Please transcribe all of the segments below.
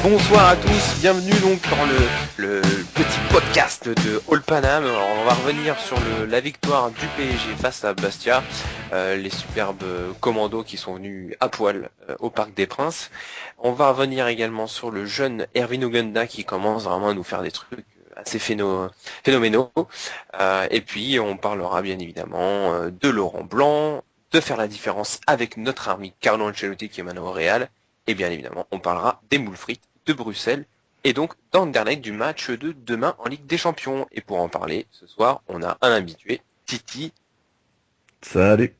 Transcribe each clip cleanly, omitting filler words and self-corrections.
Bonsoir à tous, bienvenue donc dans le petit podcast de All Paname. Alors, on va revenir sur la victoire du PSG face à Bastia, les superbes commandos qui sont venus à poil au Parc des Princes. On va revenir également sur le jeune Erwin Ogunda qui commence vraiment à nous faire des trucs assez phénoménaux. Et puis on parlera bien évidemment de Laurent Blanc, de faire la différence avec notre ami Carlo Ancelotti qui est maintenant au Real. Et bien évidemment, on parlera des moules frites de Bruxelles et donc d'Anderlecht du match de demain en Ligue des Champions. Et pour en parler, ce soir, on a un habitué, Titi. Salut.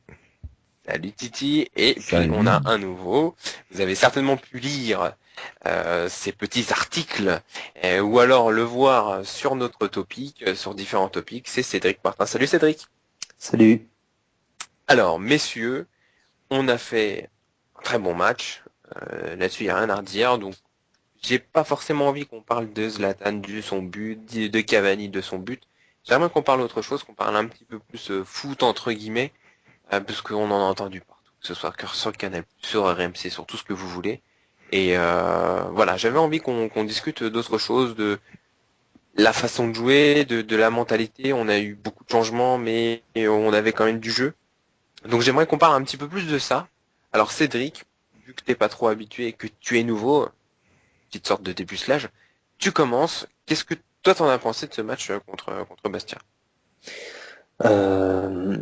Salut Titi. Et puis on Salut. a un nouveau. Vous avez certainement pu lire ces petits articles ou alors le voir sur notre topic, sur différents topics. C'est Cédric Martin. Salut Cédric. Salut. Alors messieurs, on a fait un très bon match. Là-dessus, il n'y a rien à redire. Donc j'ai pas forcément envie qu'on parle de Zlatan, de son but, de Cavani, de son but. J'aimerais qu'on parle autre chose, qu'on parle un petit peu plus foot entre guillemets, parce qu'on en a entendu partout, que ce soit sur le Canal, sur RMC, sur tout ce que vous voulez. Et voilà, j'avais envie qu'on discute d'autres choses, de la façon de jouer, de la mentalité. On a eu beaucoup de changements, mais on avait quand même du jeu. Donc j'aimerais qu'on parle un petit peu plus de ça. Alors Cédric, vu que t'es pas trop habitué et que tu es nouveau, petite sorte de dépucelage. Tu commences. Qu'est-ce que toi t'en as pensé de ce match contre Bastia? Euh,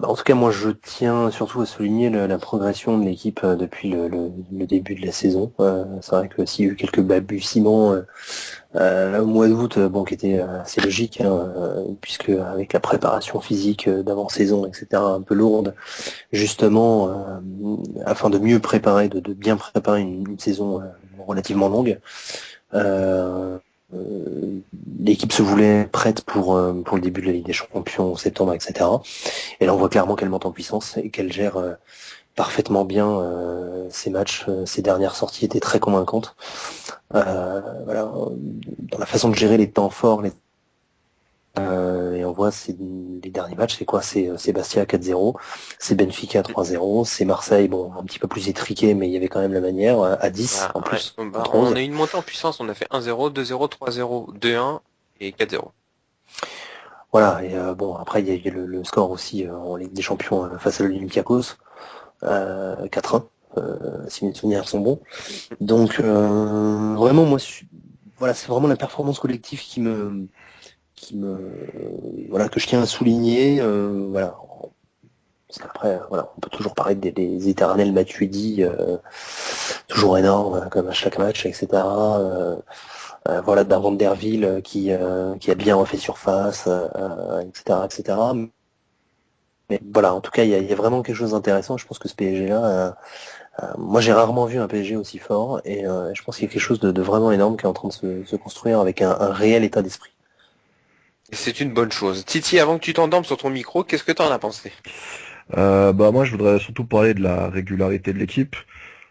En tout cas, moi, je tiens surtout à souligner la progression de l'équipe depuis le début de la saison. C'est vrai que s'il y a eu quelques balbutiements au mois d'août, bon, qui était assez logique, hein, puisque avec la préparation physique d'avant-saison, etc., un peu lourde, justement, afin de mieux préparer, de bien préparer une saison relativement longue. Euh, L'équipe se voulait prête pour le début de la Ligue des Champions en septembre, etc. Et là, on voit clairement qu'elle monte en puissance et qu'elle gère parfaitement bien ses matchs. Ses dernières sorties étaient très convaincantes. Voilà, dans la façon de gérer les temps forts, et on voit les derniers matchs, c'est quoi? C'est Bastia 4-0, c'est Benfica 3-0, c'est Marseille, bon, un petit peu plus étriqué, mais il y avait quand même la manière, à 10 Bah, en ouais. plus, Bah, contre on 11. a eu une montée en puissance. On a fait 1-0, 2-0, 3-0, 2-1 et 4-0. Voilà, et bon, après, il y a eu le score aussi en Ligue des Champions face à l'Olympiakos, 4-1, si mes souvenirs sont bons. Donc, vraiment, moi, voilà, c'est vraiment la performance collective voilà, que je tiens à souligner. Voilà, parce qu'après, voilà, on peut toujours parler des éternels Matuidi, toujours énormes, comme à chaque match, etc. Voilà, d'un Vanderville qui a bien refait surface, etc., etc. Mais voilà, en tout cas, il y a vraiment quelque chose d'intéressant. Je pense que ce PSG-là, moi j'ai rarement vu un PSG aussi fort, et je pense qu'il y a quelque chose de vraiment énorme qui est en train de se construire avec un réel état d'esprit. Et c'est une bonne chose. Titi, avant que tu t'endormes sur ton micro, qu'est-ce que t'en as pensé? Moi, je voudrais surtout parler de la régularité de l'équipe.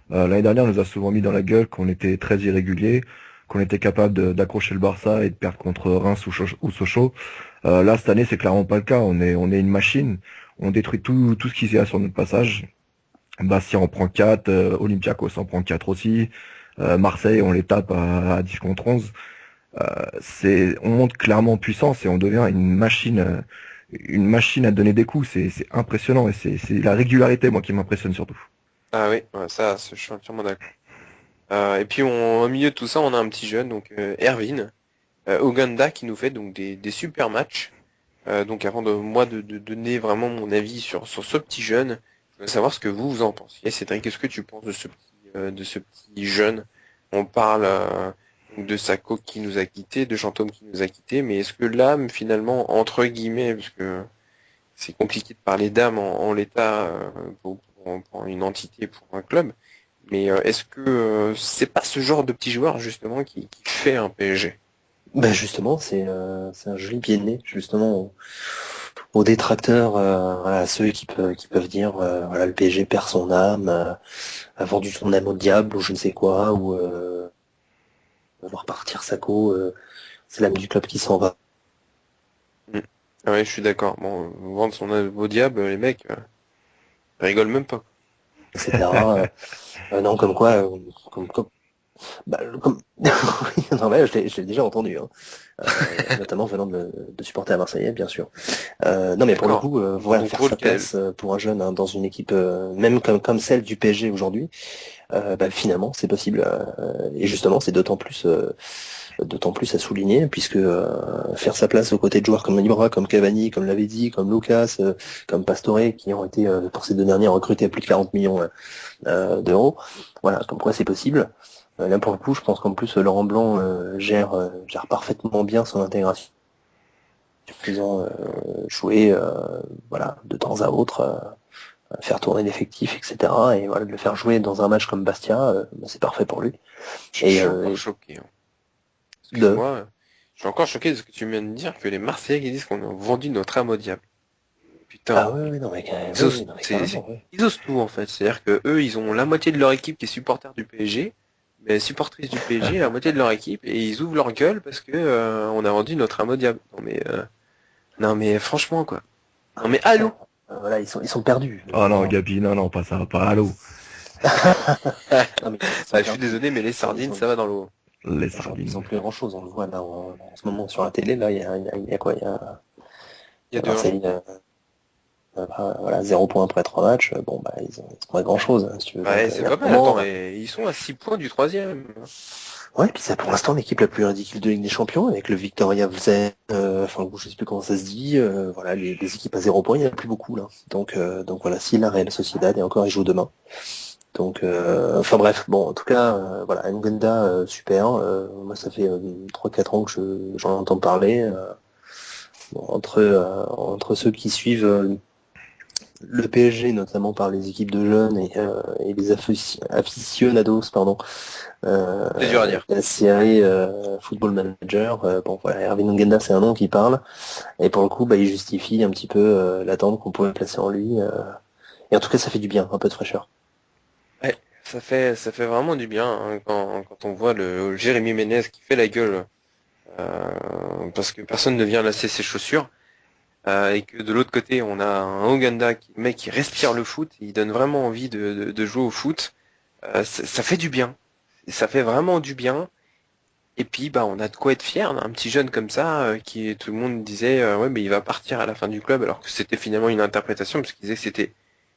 L'année dernière, on nous a souvent mis dans la gueule qu'on était très irrégulier, qu'on était capable d'accrocher le Barça et de perdre contre Reims ou Sochaux. Là, cette année, c'est clairement pas le cas. On est une machine. On détruit tout ce qui y a sur notre passage. Bastia en prend 4, Olympiakos en prend 4 aussi. Marseille, on les tape à 10 contre 11. On monte clairement en puissance et on devient une machine à donner des coups. C'est impressionnant et c'est la régularité, moi, qui m'impressionne surtout. Ah oui, ouais, ça, je suis entièrement d'accord. Et puis au milieu de tout ça, on a un petit jeune, donc Erwin Oganda, qui nous fait donc des super matchs. Donc avant de donner vraiment mon avis sur ce petit jeune, je veux savoir ce que vous en pensiez. Cédric, qu'est-ce que tu penses de ce petit jeune? On parle donc de Sako qui nous a quittés, de Chantôme qui nous a quittés, mais est-ce que l'âme finalement, entre guillemets, parce que c'est compliqué de parler d'âme en l'état pour une entité, pour un club, mais est-ce que c'est pas ce genre de petit joueur justement qui fait un PSG? Ben justement, c'est un joli pied de nez, justement, aux détracteurs, voilà, à ceux qui peuvent dire, voilà, le PSG perd son âme, a vendu son âme au diable, ou je ne sais quoi, ou on va repartir Sako, c'est l'âme du club qui s'en va, Mm. Ah ouais, je suis d'accord. Bon, vendre son œuvre au diable, les mecs, ils rigolent même pas. etc. Non, comme quoi, Bah, comme... non, mais je l'ai déjà entendu, hein. Notamment venant de supporters marseillais, bien sûr. Non, mais pour le D'accord. coup, voilà, Donc faire pour sa lequel place pour un jeune, hein, dans une équipe, même comme celle du PSG aujourd'hui, bah, finalement, c'est possible. Et justement, c'est d'autant plus à souligner, puisque faire sa place aux côtés de joueurs comme Ibra, comme Cavani, comme l'avait dit, comme Lucas, comme Pastore, qui ont été, pour ces deux derniers, recrutés à plus de 40 millions d'euros. Voilà, comme quoi c'est possible. Là, pour le coup, je pense qu'en plus, Laurent Blanc gère parfaitement bien son intégration, faisant jouer voilà, de temps à autre, faire tourner l'effectif, etc. Et voilà, de le faire jouer dans un match comme Bastia, bah, c'est parfait pour lui. je Et suis encore choqué, hein. de... Excuse-moi, je suis encore choqué de ce que tu viens de dire, que les Marseillais qui disent qu'on a vendu notre âme au diable. Ah Putain, ouais, ouais, non, mais, ils oui, oui, osent, non, mais carrément, ouais. ils osent tout en fait. C'est-à-dire que eux, ils ont la moitié de leur équipe qui est supporter du PSG, mais supportrice du PSG, la moitié de leur équipe, et ils ouvrent leur gueule parce que on a vendu notre âme au diable. Non mais franchement quoi. Ah, Non mais mais putain, allô. voilà, ils sont perdus. Oh non, Gabi, non, non, pas ça, pas à l'eau. Non, mais ils sont Bah, je suis perdus. désolé, mais les Ils sardines, sont, ça va dans l'eau. Les aujourd'hui, ils sardines. ont plus grand chose. On le voit là en ce moment sur la télé. Là, il y a quoi? Il y Il a y a deux 1. Marseille, voilà, 0 points après 3 matchs. Bon, bah, ils ont pas grand chose, si tu veux. Donc, Ouais, c'est il y a pas un mal. Attends, moment. et ils sont à 6 points du troisième. Ouais, puis c'est pour l'instant l'équipe la plus ridicule de Ligue des Champions, avec le Victoria Plzen, enfin je sais plus comment ça se dit, voilà, les équipes à 0 points, il n'y en a plus beaucoup là. Donc voilà, si la Real Sociedad et encore ils jouent demain. Donc enfin bref, bon en tout cas, voilà, Ngunda, super. Moi ça fait 3-4 ans que j'en entends parler. Bon, entre ceux qui suivent le PSG, notamment par les équipes de jeunes et les aficionados, pardon, C'est dur à dire. la série Football Manager. Bon voilà, Erwin Ngenda c'est un nom qui parle, et pour le coup bah, il justifie un petit peu l'attente qu'on pouvait placer en lui, et en tout cas ça fait du bien, un peu de fraîcheur. Ouais, ça fait vraiment du bien hein, quand on voit le Jérémy Ménez qui fait la gueule parce que personne ne vient lasser ses chaussures et que de l'autre côté on a un Oganda le mec qui respire le foot, il donne vraiment envie de jouer au foot. Ça fait du bien, ça fait vraiment du bien. Et puis bah on a de quoi être fier, on a un petit jeune comme ça qui tout le monde disait ouais mais il va partir à la fin du club alors que c'était finalement une interprétation parce qu'il disait que c'était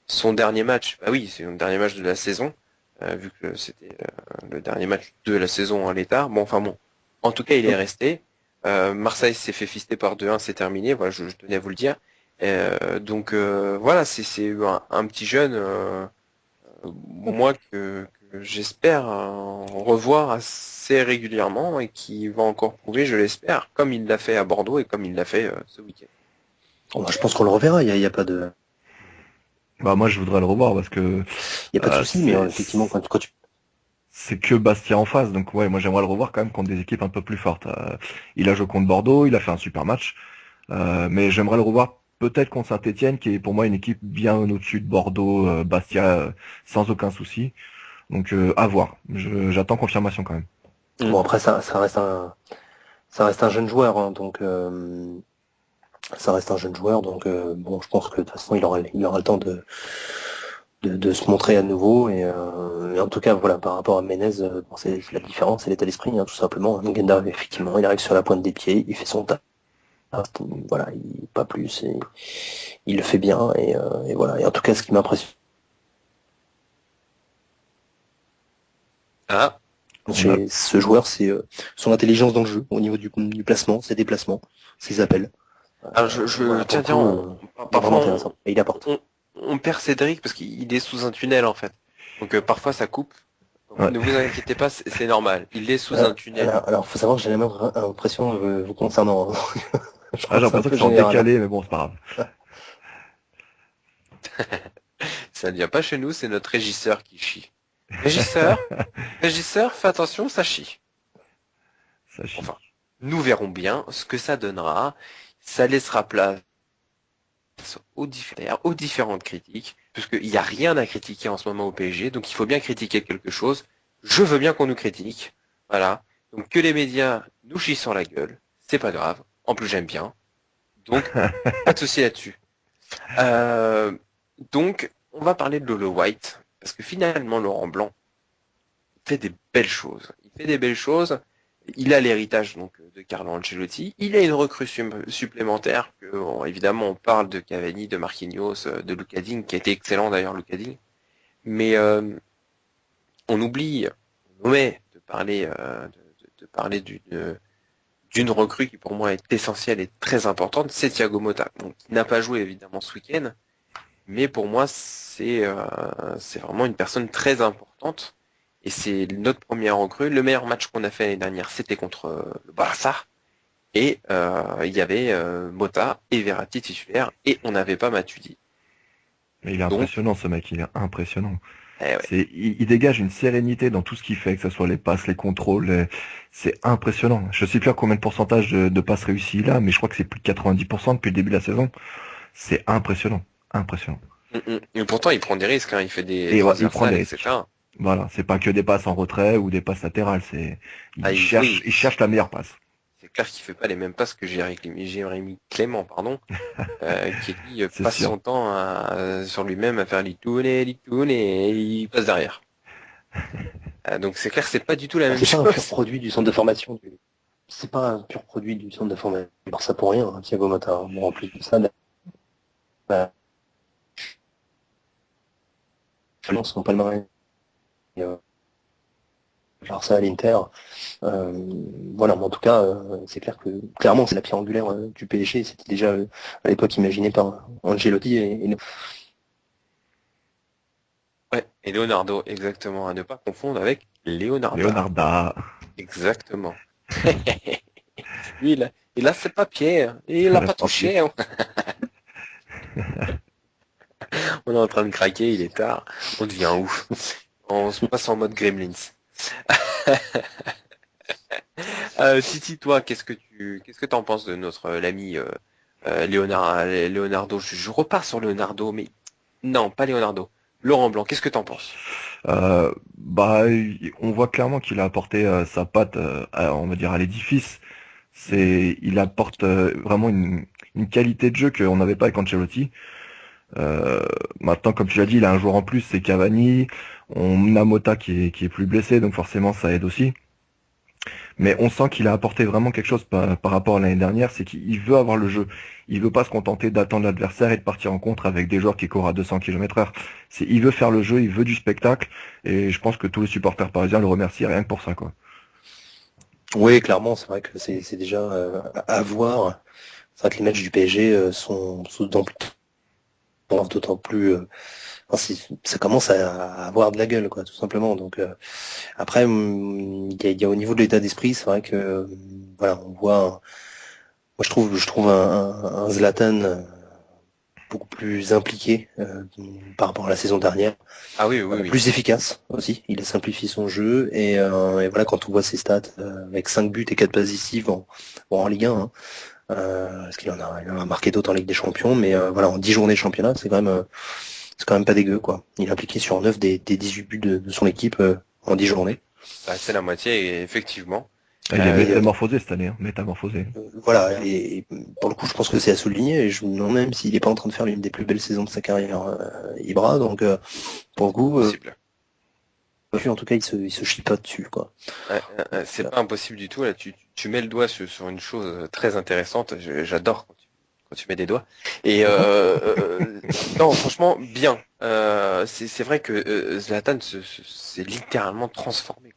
son dernier match. Bah oui, c'est le dernier match de la saison vu que c'était le dernier match de la saison en l'état. Bon enfin bon, en tout cas il est resté. Marseille s'est fait fister par 2-1, c'est terminé. Voilà, je tenais à vous le dire. Donc voilà, c'est un petit jeune moi que j'espère revoir assez régulièrement et qui va encore prouver, je l'espère, comme il l'a fait à Bordeaux et comme il l'a fait ce week-end. Bon, bah, je pense qu'on le reverra, il y a pas de, Bah moi je voudrais le revoir parce que il y a pas de souci, mais c'est effectivement quand tu c'est que Bastia en face, donc ouais, moi j'aimerais le revoir quand même contre des équipes un peu plus fortes. Il a joué contre Bordeaux, il a fait un super match, mais j'aimerais le revoir peut-être contre Saint-Étienne, qui est pour moi une équipe bien au-dessus de Bordeaux, Bastia, sans aucun souci. Donc à voir. J'attends confirmation quand même. bon après ça reste un jeune joueur, hein, donc ça reste un jeune joueur, donc bon je pense que de toute façon il aura le temps de se montrer à nouveau, et en tout cas voilà par rapport à Menez, bon, c'est la différence, c'est l'état d'esprit, hein, tout simplement. Ngenda effectivement il arrive sur la pointe des pieds, il fait son taf, voilà, pas plus, et il le fait bien, et voilà. Et en tout cas ce qui m'impressionne Ah, On a... chez ce joueur, c'est son intelligence dans le jeu, au niveau du placement, ses déplacements, ses appels. alors Voilà, pour le tiens, coup, il est parfois vraiment intéressant, et il apporte. on perd Cédric parce qu'il est sous un tunnel en fait. Donc parfois ça coupe. Donc, ouais. ne vous inquiétez pas, c'est normal. Il est sous un tunnel. Faut savoir que j'ai la même impression vous concernant, hein. Je Ah, crois j'ai que c'est un l'impression peu que c'est en général, hein. décalé, mais bon, c'est pas grave. Ça ne vient pas chez nous, c'est notre régisseur qui chie. Régisseur, régisseur, fais attention, ça chie. Ça chie. Enfin, nous verrons bien ce que ça donnera. Ça laissera place aux différentes critiques, puisqu'il n'y a rien à critiquer en ce moment au PSG, donc il faut bien critiquer quelque chose. Je veux bien qu'on nous critique. Voilà. Donc que les médias nous chient sur la gueule, c'est pas grave. En plus, j'aime bien. Donc, pas de souci là-dessus. Euh, donc, on va parler de Lolo White, parce que finalement, Laurent Blanc, fait des belles choses. Il fait des belles choses. Il a l'héritage donc de Carlo Ancelotti. Il a une recrue supplémentaire. Que, bon, évidemment, on parle de Cavani, de Marquinhos, de Lucas Digne, qui a été excellent d'ailleurs, Lucas Digne. Mais on oublie, on omet de parler, de parler d'une recrue qui pour moi est essentielle et très importante, c'est Thiago Motta. Donc, qui n'a pas joué évidemment ce week-end, mais pour moi c'est vraiment une personne très importante. Et c'est notre première recrue. Le meilleur match qu'on a fait l'année dernière, c'était contre le Barça. Et il y avait Motta et Verratti titulaires. Et on n'avait pas Matuidi. Mais il est Donc, impressionnant, ce mec, il est impressionnant. ouais. Il dégage une sérénité dans tout ce qu'il fait, que ce soit les passes, les contrôles. C'est impressionnant. Je sais plus à combien de pourcentage de passes réussies il a, mais je crois que c'est plus de 90% depuis le début de la saison. C'est impressionnant. Impressionnant. Et pourtant, il prend des risques. Hein. Il fait des Et ouais, il prend transversales, des risques. etc. Voilà, c'est pas que des passes en retrait ou des passes latérales, Oui. il cherche la meilleure passe. C'est clair qu'il fait pas les mêmes passes que Jérémy Clément, pardon, qui lui C'est passe sûr. son temps sur lui-même à faire les tours et il passe derrière. Donc c'est clair que c'est pas du tout la même C'est pas un pur chose. produit du centre de formation. C'est pas un pur produit du centre de formation. Alors ça pour rien, hein, Thiago Motta. Bon, en plus de ça, bah, son palmarès. Barça à l'Inter. Voilà, mais en tout cas, c'est clair que clairement c'est la pierre angulaire du PSG. C'était déjà à l'époque imaginé par Ancelotti et Ouais, et Leonardo, exactement, à ne pas confondre avec Leonardo. Leonarda. Exactement. Lui, il a ses papiers, et il l'a pas touché. Hein. On est en train de craquer, il est tard, on devient ouf. On se passe en mode Gremlins. Titi, toi, qu'est-ce que t'en penses de notre l'ami Leonardo? Je repars sur Leonardo, mais non, pas Leonardo. Laurent Blanc, qu'est-ce que t'en penses? On voit clairement qu'il a apporté sa patte, on va dire, à l'édifice. Il apporte vraiment une qualité de jeu qu'on n'avait pas avec Ancelotti. Maintenant, comme tu l'as dit, il a un joueur en plus, c'est Cavani. On a Motta qui est plus blessé, donc forcément ça aide aussi. Mais on sent qu'il a apporté vraiment quelque chose par rapport à l'année dernière, c'est qu'il veut avoir le jeu. Il veut pas se contenter d'attendre l'adversaire et de partir en contre avec des joueurs qui courent à 200 km/h. Il veut faire le jeu, il veut du spectacle, et je pense que tous les supporters parisiens le remercient rien que pour ça, quoi. oui, clairement, c'est vrai que c'est déjà à voir. C'est vrai que les matchs du PSG sont d'autant plus ça commence à avoir de la gueule, quoi, tout simplement. Donc après, il y a au niveau de l'état d'esprit, c'est vrai que voilà, on voit, moi je trouve un Zlatan beaucoup plus impliqué par rapport à la saison dernière, Ah oui, oui, oui. plus efficace aussi. Il a simplifié son jeu et voilà, quand on voit ses stats avec 5 buts et 4 passes décisives en Ligue 1, hein, parce il en a marqué d'autres en Ligue des Champions, mais voilà, en 10 journées de championnat, c'est quand même pas dégueu, quoi. Il est impliqué sur 9 des 18 buts de son équipe en 10 journées. Bah, c'est la moitié, effectivement. Il est Euh, métamorphosé cette année, hein, métamorphosé. Voilà, et pour le coup, je pense que c'est à souligner, et je me demande même s'il n'est pas en train de faire l'une des plus belles saisons de sa carrière, Ibra, donc pour le coup, Possible. lui, en tout cas, il se chie pas dessus, quoi. C'est pas impossible du tout. Là, tu mets le doigt sur une chose très intéressante. J'adore quand tu mets des doigts. Et non, franchement, bien. C'est vrai que Zlatan s'est littéralement transformé, quoi.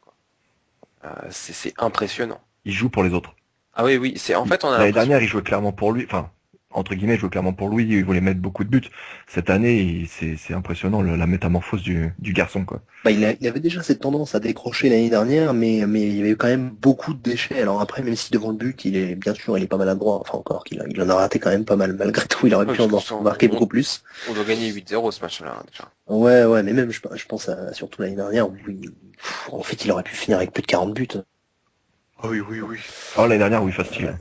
C'est impressionnant. Il joue pour les autres. Ah oui, oui. En fait, on a L'année l'impression. dernière, il jouait clairement pour lui, enfin, entre guillemets, il jouait clairement pour lui, il voulait mettre beaucoup de buts. Cette année, c'est impressionnant, la métamorphose du garçon, quoi. Bah, il avait déjà cette tendance à décrocher l'année dernière, mais il y avait eu quand même beaucoup de déchets. Alors après, même si devant le but, bien sûr, il est pas maladroit, enfin encore il en a raté quand même pas mal, malgré tout, il aurait pu en marquer beaucoup plus. On doit gagner 8-0 ce match-là, hein, déjà. Ouais, mais même, je pense surtout l'année dernière, où en fait, il aurait pu finir avec plus de 40 buts. Ah oui, oui, oui. Alors l'année dernière, oui, facile.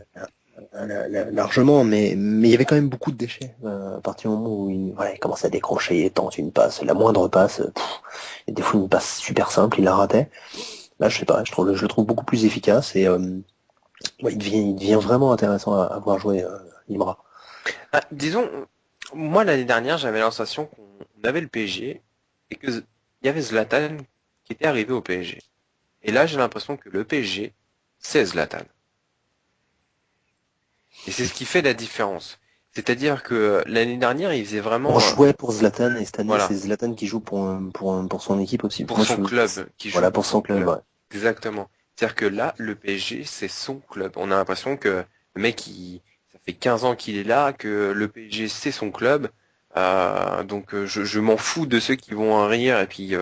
Largement, mais il y avait quand même beaucoup de déchets à partir du moment où il commence à décrocher, il tente une passe, la moindre passe, et des fois une passe super simple, il la ratait. Là, je sais pas, je le trouve beaucoup plus efficace et il devient vraiment intéressant à voir jouer Ibra. Ah, disons, moi l'année dernière, j'avais l'impression qu'on avait le PSG et il y avait Zlatan qui était arrivé au PSG. Et là, j'ai l'impression que le PSG, c'est Zlatan. Et c'est ce qui fait la différence. C'est-à-dire que l'année dernière, il faisait On vraiment, jouait pour Zlatan et cette année voilà, c'est Zlatan qui joue pour son équipe aussi. pour Moi, son club, qui joue voilà, pour pour son son club. club. Ouais. Exactement. C'est-à-dire que là, le PSG, c'est son club. On a l'impression que le mec, ça fait 15 ans qu'il est là, que le PSG, c'est son club. Donc je m'en fous de ceux qui vont en rire et puis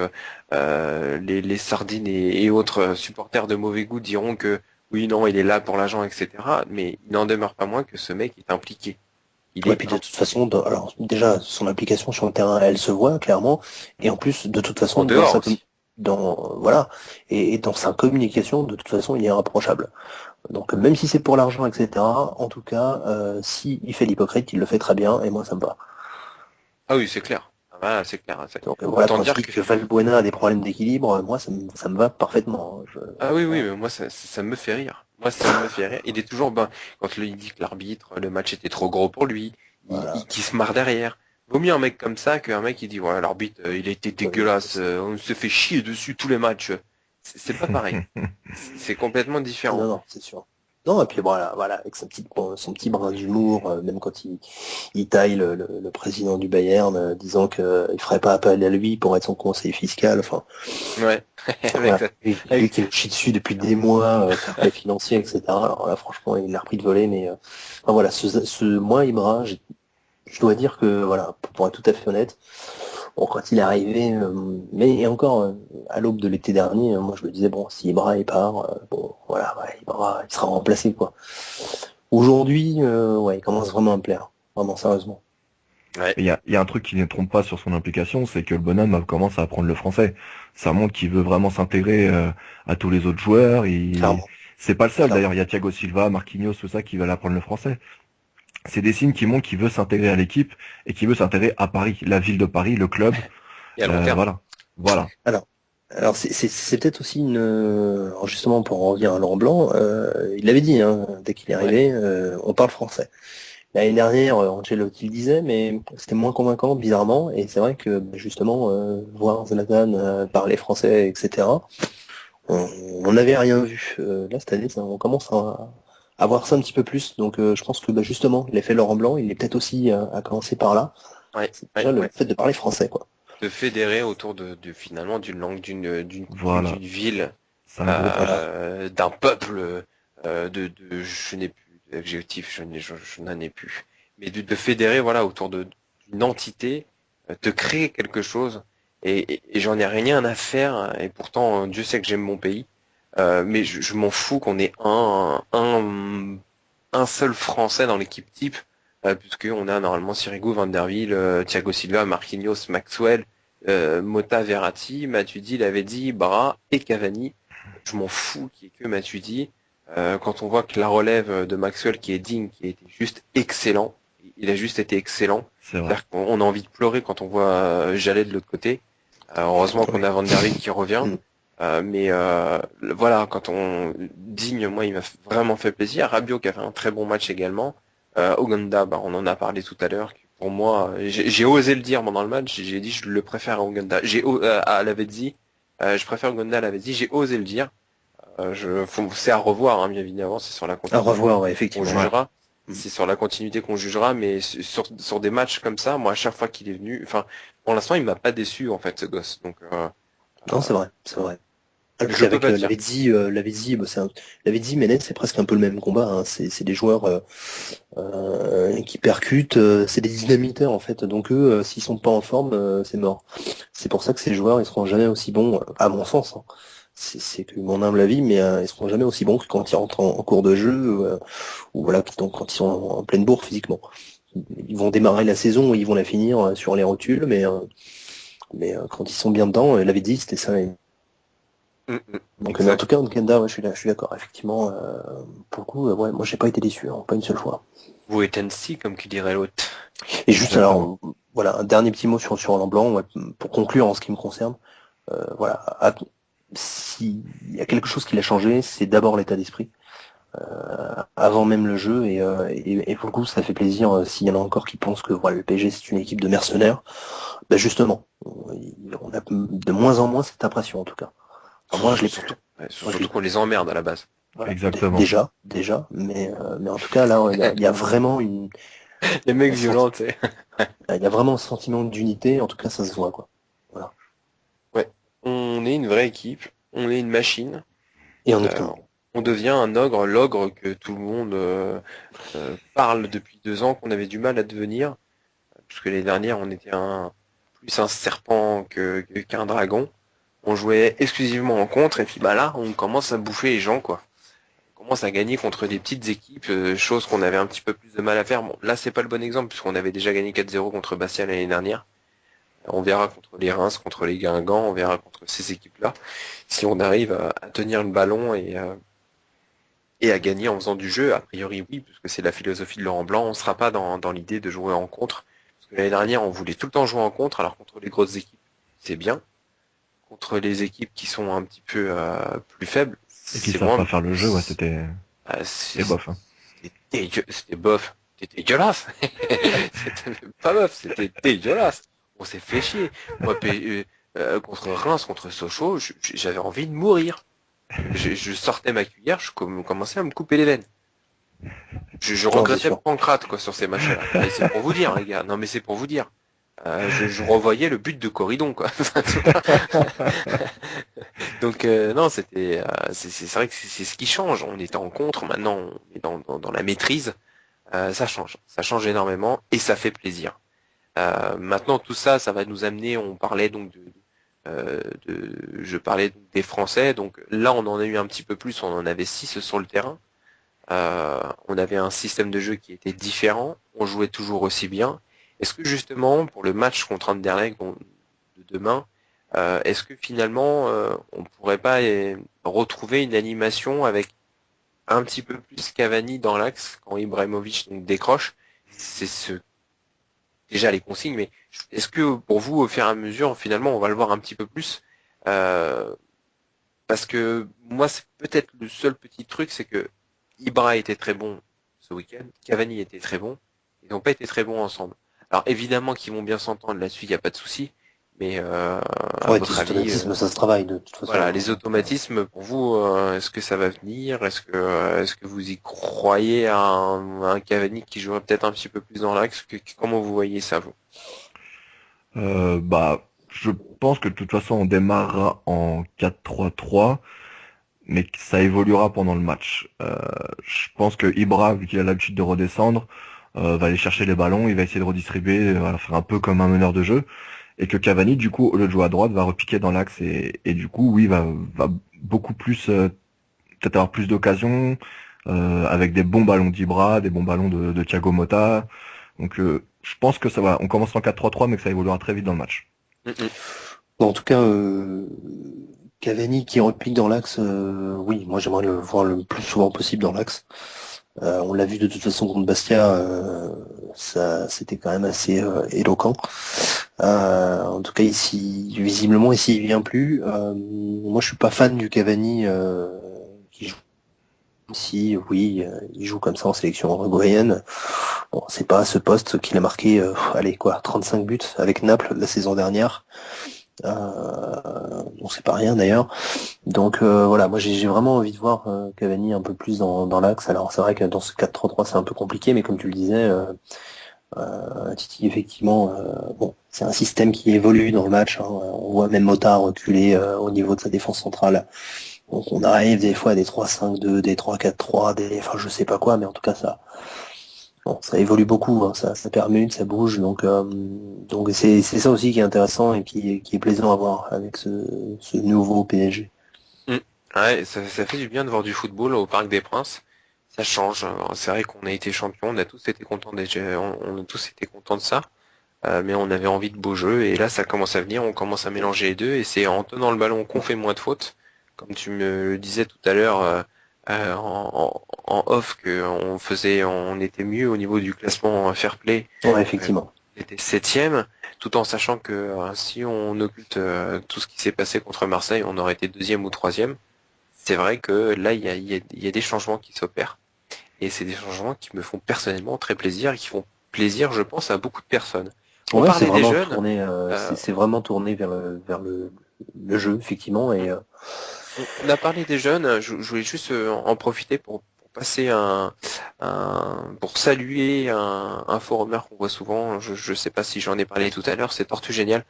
les sardines et autres supporters de mauvais goût diront que oui, non, il est là pour l'argent, etc. Mais il n'en demeure pas moins que ce mec est impliqué. Il Ouais, est puis de toute façon, alors déjà son application sur le terrain, elle se voit clairement, et en plus de toute en façon dehors aussi. voilà, et dans sa communication, de toute façon, il est irréprochable. Donc même si c'est pour l'argent, etc. En tout cas, si il fait l'hypocrite, il le fait très bien, et moi ça me va. Ah oui, c'est clair. Ah, voilà, c'est clair. Donc voilà, Autant quand je dire dis que que Valbuena a des problèmes d'équilibre, moi ça me va parfaitement. ah oui, oui, Voilà. mais moi ça me fait rire. Moi ça me fait rire. Il est toujours ben quand il dit que l'arbitre, le match était trop gros pour lui, Voilà. qui se marre derrière. Vaut mieux un mec comme ça qu'un mec qui dit ouais l'arbitre il a été Oui, dégueulasse, on se fait chier dessus tous les matchs. C'est pas pareil. C'est complètement différent. non, non, c'est sûr. Non, et puis voilà, voilà, avec son petit brin d'humour, même quand il taille le président du Bayern, disant qu'il ferait pas appel à lui pour être son conseiller fiscal. Enfin, Ouais. Avec voilà, ça. lui qui me chie dessus depuis des mois, fair play financier, etc. Alors là, franchement, il l'a repris de voler, mais enfin, voilà, moi, Ibra, je dois dire que voilà, pour être tout à fait honnête, bon, quand il est arrivé, mais et encore à l'aube de l'été dernier, moi je me disais bon, si Ibra il part, bon, voilà, ouais, Ibra il sera remplacé quoi. Aujourd'hui, ouais, il commence vraiment à me plaire, vraiment sérieusement. Ouais. Il y a un truc qui ne trompe pas sur son implication, c'est que le bonhomme commence à apprendre le français. Ça montre qu'il veut vraiment s'intégrer à tous les autres joueurs. Clairement, C'est pas le seul clairement. d'ailleurs. Il y a Thiago Silva, Marquinhos, tout ça qui veulent apprendre le français. C'est des signes qui montrent qu'il veut s'intégrer à l'équipe et qu'il veut s'intégrer à Paris, la ville de Paris, le club. Et à long terme. Voilà, voilà. Alors, alors c'est peut-être aussi alors justement pour en revenir à Laurent Blanc, il l'avait dit hein, dès qu'il est Ouais. arrivé, on parle français. L'année dernière, Ancelotti le disait, mais c'était moins convaincant, bizarrement, et c'est vrai que justement, voir Zlatan parler français, etc., on n'avait rien vu. Là, cette année, on commence à voir ça un petit peu plus, donc je pense que justement, l'effet Laurent Blanc, il est peut-être aussi à commencer par là. Ouais. C'est Ouais. déjà le Ouais. fait de parler français, quoi. De fédérer autour de finalement d'une langue, d'une commune, Voilà. d'une ville, C'est un gros pas. Voilà. d'un peuple, je n'ai plus d'adjectif, je n'en ai plus. Mais de fédérer voilà autour d'une entité, de créer quelque chose. Et j'en ai rien à faire. Et pourtant, Dieu sait que j'aime mon pays. Mais je m'en fous qu'on ait un seul Français dans l'équipe type, puisque on a normalement Sirigu, Van der Wiel, Thiago Silva, Marquinhos, Maxwell, Mota, Verratti, Matuidi, Lavezzi, Bra et Cavani. Je m'en fous qu'il n'y ait que Matuidi. Quand on voit que la relève de Maxwell qui est digne, qui a été juste excellent, il a juste été excellent. C'est vrai. C'est-à-dire qu'on a envie de pleurer quand on voit Jallet de l'autre côté. Heureusement qu'on Oui. a Van der Beek qui revient. Mm. Mais voilà, quand on digne, moi, il m'a vraiment fait plaisir. Rabiot qui a fait un très bon match également. Oganda, bah, on en a parlé tout à l'heure. Pour moi, j'ai osé le dire pendant le match. J'ai dit je le préfère à Oganda. À Lavezzi. Je préfère Oganda à Lavezzi. J'ai osé le dire. C'est à revoir, hein, bien évidemment. C'est sur la À continuité revoir, ouais, qu'on effectivement. Ouais. jugera. Mm. C'est sur la continuité qu'on jugera, mais sur des matchs comme ça, moi, à chaque fois qu'il est venu, enfin, pour l'instant, il m'a pas déçu en fait, ce gosse. Donc, Non, c'est vrai, c'est vrai. Et puis je peux avec pas dire. Lavezzi, bah, Lavezzi, Menez, c'est presque un peu le même combat. Hein. C'est des joueurs qui percutent, c'est des dynamiteurs en fait. Donc eux, s'ils sont pas en forme, c'est mort. C'est pour ça que ces joueurs, ils seront jamais aussi bons, à mon sens. Hein. C'est que mon humble avis, mais ils seront jamais aussi bons que quand ils rentrent en cours de jeu ou voilà, quand ils sont en pleine bourre physiquement. Ils vont démarrer la saison et ils vont la finir sur les rotules, mais quand ils sont bien dedans, Lavezzi, c'était ça. Donc, mais en tout Exact. cas, Nkenda, ouais, je suis d'accord. Effectivement, pour le coup, ouais, moi, j'ai pas été déçu, hein, pas une seule fois. Wait and see, comme qui dirait l'autre. Et juste, Exactement. alors, voilà, un dernier petit mot sur Roland Blanc, ouais, pour conclure en ce qui me concerne. Voilà, s'il y a quelque chose qui l'a changé, c'est d'abord l'état d'esprit, avant même le jeu, et pour le coup, ça fait plaisir s'il y en a encore qui pensent que voilà, le PSG c'est une équipe de mercenaires. Ben justement, on a de moins en moins cette impression en tout cas. Enfin, moi, je l'ai pas. Ouais, surtout qu'on les emmerde à la base. Voilà. Exactement. Déjà, mais en tout cas là, il y a vraiment Les mecs un violents, tu sais. il y a vraiment un sentiment d'unité. En tout cas, ça se voit, quoi. Voilà. Ouais. On est une vraie équipe, on est une machine. Et honnêtement. On devient un ogre, l'ogre que tout le monde parle depuis 2 ans, qu'on avait du mal à devenir. Puisque l'année dernière, on était plus un serpent qu'un dragon. On jouait exclusivement en contre, et puis bah là, on commence à bouffer les gens, quoi. On commence à gagner contre des petites équipes, chose qu'on avait un petit peu plus de mal à faire. Bon, là, c'est pas le bon exemple, puisqu'on avait déjà gagné 4-0 contre Bastia l'année dernière. On verra contre les Reims, contre les Guingamp, on verra contre ces équipes-là, si on arrive à tenir le ballon et à gagner en faisant du jeu. A priori, oui, parce que c'est la philosophie de Laurent Blanc. On ne sera pas dans l'idée de jouer en contre. Parce que l'année dernière, on voulait tout le temps jouer en contre, alors contre les grosses équipes, c'est bien. Contre les équipes qui sont un petit peu plus faibles, Et qui c'est savent moins. pas faire le jeu, ouais, c'était bof. Hein. C'était bof. C'était dégueulasse. C'était pas bof, c'était dégueulasse. On s'est fait chier. Moi, contre Reims, contre Sochaux, j'avais envie de mourir. Je sortais ma cuillère, je commençais à me couper les veines. Je Non, c'est regrettais sûr. Pancrate, quoi, sur ces matchs-là. Et c'est pour vous dire, les gars. Non, mais c'est pour vous dire. Je revoyais le but de Corridon, quoi. Donc non, c'est vrai que c'est ce qui change. On était en contre, maintenant on est dans la maîtrise. Ça change énormément et ça fait plaisir. Maintenant tout ça, ça va nous amener. On parlait donc je parlais donc des Français. Donc là, on en a eu un petit peu plus. On en avait 6 sur le terrain. On avait un système de jeu qui était différent. On jouait toujours aussi bien. Est-ce que justement pour le match contre Anderlecht de demain, est-ce que finalement on pourrait pas retrouver une animation avec un petit peu plus Cavani dans l'axe quand Ibrahimovic donc décroche? C'est déjà les consignes, mais est-ce que pour vous, au fur et à mesure, finalement, on va le voir un petit peu plus? Parce que moi, c'est peut-être le seul petit truc, c'est que Ibra était très bon ce week-end, Cavani était très bon, ils n'ont pas été très bons ensemble. Alors évidemment qu'ils vont bien s'entendre là-dessus, il n'y a pas de souci, mais à Ouais, votre les avis, automatismes, ça se travaille de toute façon. voilà, les automatismes pour vous, est-ce que ça va venir? Est-ce que vous y croyez à un Cavani qui jouerait peut-être un petit peu plus dans l'axe? Comment vous voyez ça, vous? Bah, je pense que de toute façon, on démarrera en 4-3-3, mais que ça évoluera pendant le match. Je pense que Ibra, vu qu'il a l'habitude de redescendre, va aller chercher les ballons, il va essayer de redistribuer, voilà, faire un peu comme un meneur de jeu, et que Cavani, du coup, au lieu de jouer à droite, va repiquer dans l'axe, et du coup, oui, va beaucoup plus, peut-être avoir plus d'occasions, avec des bons ballons d'Ibra, des bons ballons de Thiago Motta. Donc, je pense que ça va. On commence en 4-3-3, mais que ça évoluera très vite dans le match. Bon, en tout cas, Cavani qui repique dans l'axe, oui, moi j'aimerais le voir le plus souvent possible dans l'axe. On l'a vu de toute façon contre Bastia, ça c'était quand même assez éloquent. En tout cas ici, visiblement ici il vient plus. Moi je suis pas fan du Cavani qui joue. Si oui, il joue comme ça en sélection uruguayenne. Bon, c'est pas à ce poste qu'il a marqué, allez quoi, 35 buts avec Naples la saison dernière. Bon, c'est pas rien d'ailleurs. Donc voilà, moi j'ai vraiment envie de voir Cavani un peu plus dans l'axe. Alors c'est vrai que dans ce 4-3-3 c'est un peu compliqué, mais comme tu le disais, Titi effectivement, bon, c'est un système qui évolue dans le match. Hein. On voit même Mota reculer au niveau de sa défense centrale. Donc on arrive des fois à des 3-5-2, des 3-4-3, enfin je sais pas quoi, mais en tout cas ça évolue beaucoup, hein, ça permute, ça bouge, donc c'est ça aussi qui est intéressant et qui est plaisant à voir avec ce nouveau PSG. Ouais, ça fait du bien de voir du football au Parc des Princes. Ça change. C'est vrai qu'on a été champions, on a tous été contents on a tous été contents de ça. Mais on avait envie de beaux jeux et là ça commence à venir, on commence à mélanger les deux et c'est en tenant le ballon qu'on fait moins de fautes. Comme tu me le disais tout à l'heure en off que on était mieux au niveau du classement fair play. Ouais, effectivement. On était septième, tout en sachant que si on occulte tout ce qui s'est passé contre Marseille, on aurait été deuxième ou troisième. C'est vrai que là il y a des changements qui s'opèrent et c'est des changements qui me font personnellement très plaisir et qui font plaisir, je pense, à beaucoup de personnes. On Ouais, c'est parlait des vraiment jeunes. tourné, c'est vraiment tourné vers le jeu, effectivement, et On a parlé des jeunes, je voulais juste en profiter pour passer pour saluer un forumeur qu'on voit souvent, je sais pas si j'en ai parlé tout à l'heure, c'est Tortue Génial,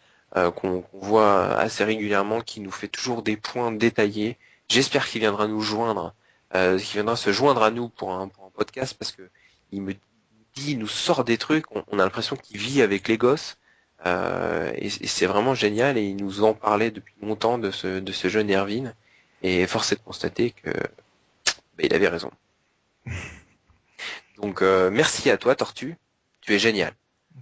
qu'on voit assez régulièrement, qui nous fait toujours des points détaillés. J'espère qu'il viendra nous joindre, qu'il viendra se joindre à nous pour un podcast, parce que il me dit, il nous sort des trucs, on a l'impression qu'il vit avec les gosses. Et c'est vraiment génial, et il nous en parlait depuis longtemps de ce jeune Erwin, et force est de constater que il avait raison. Donc merci à toi Tortue, tu es génial.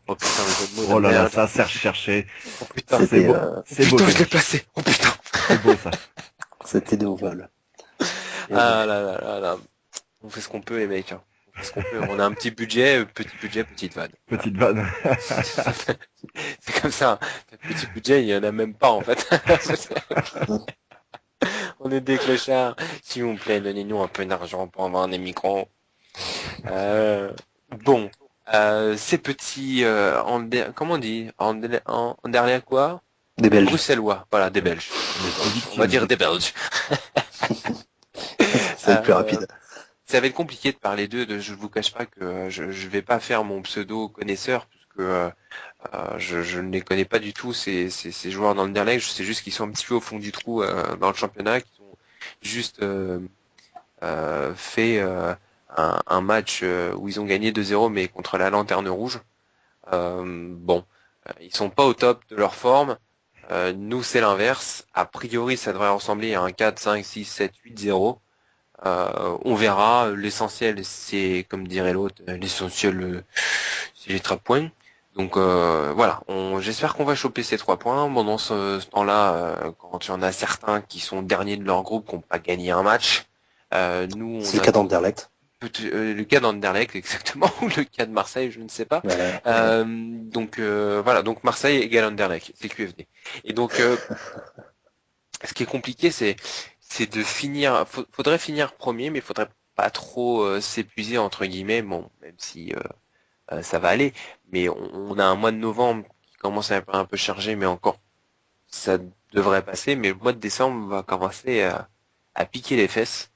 Oh putain, le jeu de mots de Oh là là, merde. ça sert chercher. Oh putain, C'est C'était beau, euh, c'est beau, putain, je l'ai Kevin. placé. Oh putain. C'est beau ça. c'était des vol. Ah là là là là. On fait ce qu'on peut les mecs, hein. On fait ce qu'on peut. On a un petit budget, petite vanne. Voilà. Petite vanne. C'est comme ça. Petit budget, il y en a même pas en fait. On est des clochards. S'il vous plaît, donnez-nous un peu d'argent pour avoir des micros. Bon, ces petits, comment on dit, en derrière quoi? Des Belges. Bruxellois, voilà, des Belges. On va dire des Belges. Ça va être plus Euh, rapide. Ça va être compliqué de parler d'eux. Je vous cache pas que je vais pas faire mon pseudo connaisseur, puisque je ne les connais pas du tout ces joueurs dans le Anderlecht. Je sais juste qu'ils sont un petit peu au fond du trou dans le championnat, qu'ils ont juste fait un match où ils ont gagné 2-0, mais contre la Lanterne Rouge. Bon, ils sont pas au top de leur forme. Nous, c'est l'inverse. A priori, ça devrait ressembler à un 4, 5, 6, 7, 8, 0. On verra. L'essentiel, c'est, comme dirait l'autre, l'essentiel, c'est les 3 points. Donc voilà, j'espère qu'on va choper ces 3 points. Bon, dans ce temps-là, quand il y en a certains qui sont derniers de leur groupe, qui n'ont pas gagné un match, nous, C'est on le a cas d'Anderlecht. le cas d'Anderlecht exactement, ou le cas de Marseille, je ne sais pas. Voilà. Donc voilà, donc Marseille égale Anderlecht, c'est QFD. Et donc ce qui est compliqué, c'est de finir. Faudrait finir premier, mais faudrait pas trop s'épuiser entre guillemets. Bon, même si ça va aller, mais on a un mois de novembre qui commence à être un peu chargé, mais encore ça devrait passer. Mais le mois de décembre va commencer à piquer les fesses.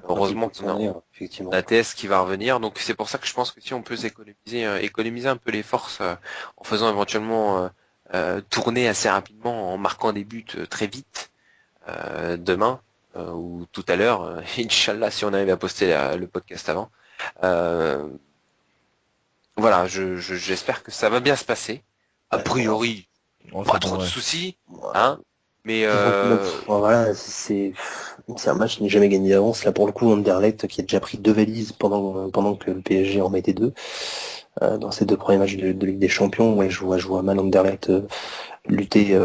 Heureusement qu'on a Effectivement. ATS qui va revenir, donc c'est pour ça que je pense que si on peut économiser un peu les forces en faisant éventuellement tourner assez rapidement, en marquant des buts très vite demain ou tout à l'heure, Inch'Allah, si on arrive à poster le podcast avant. Euh, voilà, j'espère que ça va bien se passer. A priori, Oh, pas ça trop de devrait. soucis, hein, mais Voilà, c'est un match qui n'est jamais gagné d'avance. Là, pour le coup, Anderlecht qui a déjà pris 2 valises pendant que le PSG en mettait 2 dans ces 2 premiers matchs de Ligue des Champions. Ouais, je vois mal Anderlecht lutter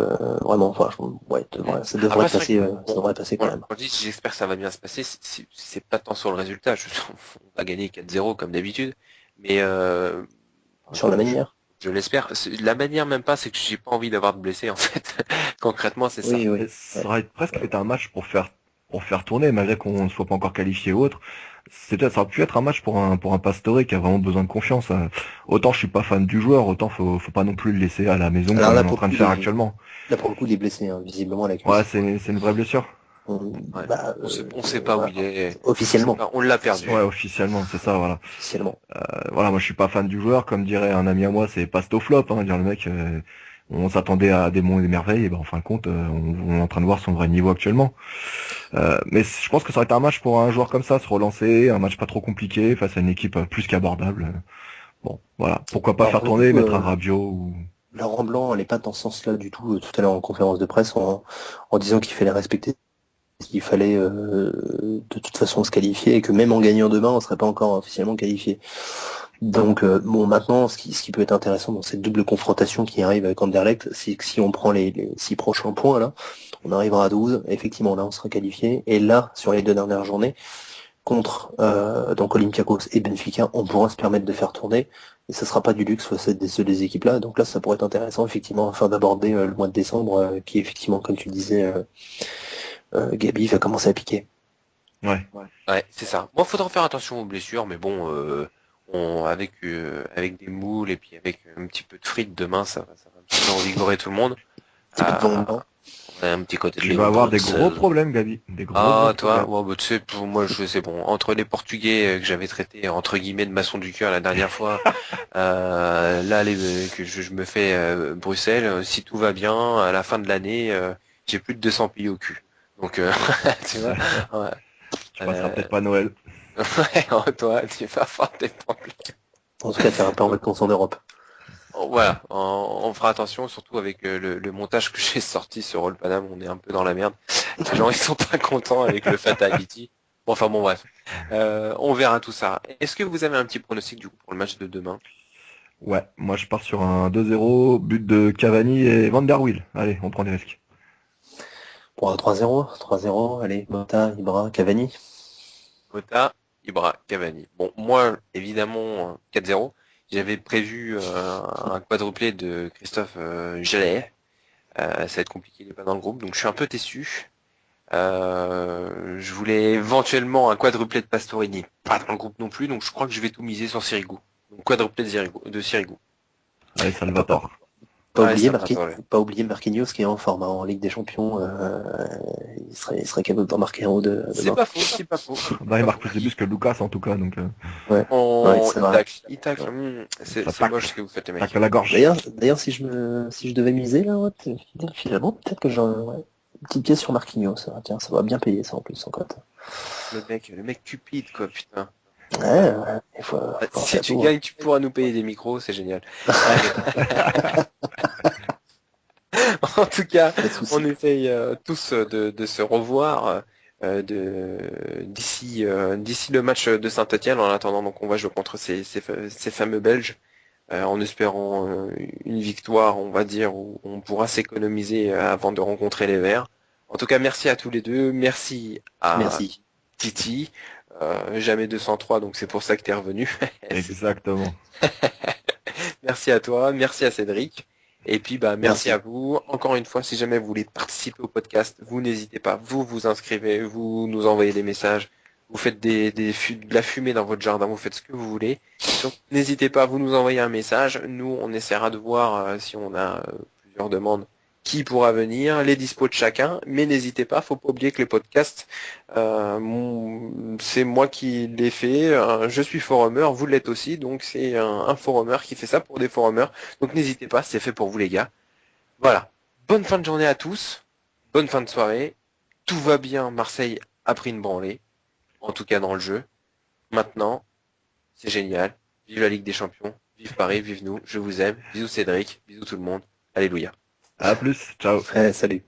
vraiment. Enfin, ouais, ça devrait après, c'est vrai passer, que, ça bon, devrait passer quand voilà, même. quand je dis j'espère que ça va bien se passer, c'est pas tant sur le résultat, on va gagner 4-0 comme d'habitude, mais Sur la manière. je l'espère. La manière même pas, c'est que j'ai pas envie d'avoir de blessés en fait. Concrètement, c'est ça. Oui, oui. Et ça aurait presque été un match pour faire tourner, malgré qu'on ne soit pas encore qualifié ou autre. Ça aurait pu être un match pour un Pastore qui a vraiment besoin de confiance. Autant je suis pas fan du joueur, autant faut pas non plus le laisser à la maison Alors comme là, on est en train de faire actuellement. pour le coup, il est blessé, hein, visiblement à la Ouais, cuisse. c'est une vraie blessure. Ouais. Bah, On sait pas où voilà. il est. Officiellement. On l'a perdu. Ouais, officiellement, c'est ça, voilà. Officiellement. Voilà, moi je suis pas fan du joueur, comme dirait un ami à moi, c'est pasto flop, hein, dire le mec, on s'attendait à des monts et des merveilles, et ben en fin de compte, on est en train de voir son vrai niveau actuellement. Mais je pense que ça aurait été un match pour un joueur comme ça, se relancer, un match pas trop compliqué, face à une équipe plus qu'abordable. Bon, voilà, pourquoi pas Alors, faire pour le tourner, coup, mettre un Rabiot ou... Laurent Blanc n'est pas dans ce sens-là du tout, tout à l'heure en conférence de presse, en disant qu'il fallait respecter, qu'il fallait de toute façon se qualifier, et que même en gagnant demain, on serait pas encore officiellement qualifié. Donc bon, maintenant, ce qui peut être intéressant dans cette double confrontation qui arrive avec Anderlecht, c'est que si on prend les 6 prochains points là, on arrivera à 12, effectivement là on sera qualifié, et là, sur les 2 dernières journées, contre donc Olympiakos et Benfica, on pourra se permettre de faire tourner, et ça sera pas du luxe face à des équipes-là, donc là ça pourrait être intéressant effectivement afin d'aborder le mois de décembre, qui effectivement, comme tu le disais, Gabi va commencer à piquer. Ouais. Ouais, c'est ça. Moi, faudra faire attention aux blessures, mais bon, avec des moules et puis avec un petit peu de frites demain, ça va un petit peu envigorer tout le monde. Petit peu de vent Euh, dedans. Ouais, un petit côté de Tu vas avoir des Léon gros problèmes, Gabi. Des gros, Ah, gros toi, problèmes. bon, bah, tu sais, pour moi, c'est bon. Entre les Portugais que j'avais traités entre guillemets de maçons du cœur la dernière fois, là, que je me fais Bruxelles, si tout va bien, à la fin de l'année, j'ai plus de 200 pays au cul. Donc, tu vois, ouais, Tu passeras euh, peut-être pas Noël. ouais, toi, tu vas faire des problèmes. En tout cas, t'es un peu en vacances en Europe. Voilà, on fera attention, surtout avec le montage que j'ai sorti sur Roll Panam, on est un peu dans la merde. Les gens, ils sont pas contents avec le Fatality. Bon, enfin bon, bref. On verra tout ça. Est-ce que vous avez un petit pronostic du coup pour le match de demain? Ouais, moi je pars sur un 2-0, but de Cavani et Van der Wiel. Allez, on prend des risques. Pour un 3-0, 3-0, allez, Mota, Ibra, Cavani. Mota, Ibra, Cavani. Bon, moi, évidemment, 4-0. J'avais prévu un quadruplé de Christophe Jallet. Ça va être compliqué, il n'est pas dans le groupe, donc je suis un peu déçu. Je voulais éventuellement un quadruplé de Pastorini, pas dans le groupe non plus, donc je crois que je vais tout miser sur Sirigu. Donc quadruplé de Sirigu. Allez, Pas, pas, Salvatore. pas Allez, oublier ça va, attends, pas oublier Marquinhos qui est en forme hein, en Ligue des Champions. Il serait capable d'en marquer un ou deux c'est demain. pas faux, c'est pas faux. Bah, C'est il pas marque faux. plus de buts que Lucas en tout cas, donc Ouais, ouais, c'est vrai. Il tacle. Ouais. ça C'est moche tacle. ce que vous faites les Tacle mecs. à la gorge. D'ailleurs, si je devais miser là, ouais, finalement, peut-être que j'aurais ouais, une petite pièce sur Marquinhos. Ça, tiens, ça va bien payer ça en plus en cote. Le mec cupide quoi, putain. Ouais, ouais, il faut penser Si à tu tout. Hein. gagnes, tu pourras nous payer des micros, c'est génial. Allez. En tout cas, Pas de on soucis. essaye tous de se revoir d'ici le match de Saint-Etienne. En attendant, donc on va jouer contre ces fameux Belges, en espérant une victoire, on va dire, où on pourra s'économiser avant de rencontrer les Verts. En tout cas, merci à tous les deux. Merci à Merci. Titi. Jamais 203, donc c'est pour ça que tu es revenu. C'est ça. Exactement. Merci à toi, merci à Cédric. Et puis bah merci Merci. à vous. Encore une fois, si jamais vous voulez participer au podcast, vous n'hésitez pas, vous vous inscrivez, vous nous envoyez des messages, vous faites de la fumée dans votre jardin, vous faites ce que vous voulez. Donc n'hésitez pas, vous nous envoyez un message. Nous, on essaiera de voir si on a plusieurs demandes qui pourra venir, les dispos de chacun, mais n'hésitez pas, faut pas oublier que les podcasts, c'est moi qui l'ai fait, je suis forumeur, vous l'êtes aussi, donc c'est un forumeur qui fait ça pour des forumers, donc n'hésitez pas, c'est fait pour vous les gars. Voilà, bonne fin de journée à tous, bonne fin de soirée, tout va bien, Marseille a pris une branlée, en tout cas dans le jeu. Maintenant, c'est génial, vive la Ligue des Champions, vive Paris, vive nous, je vous aime, bisous Cédric, bisous tout le monde, alléluia. À plus. Ciao. Salut.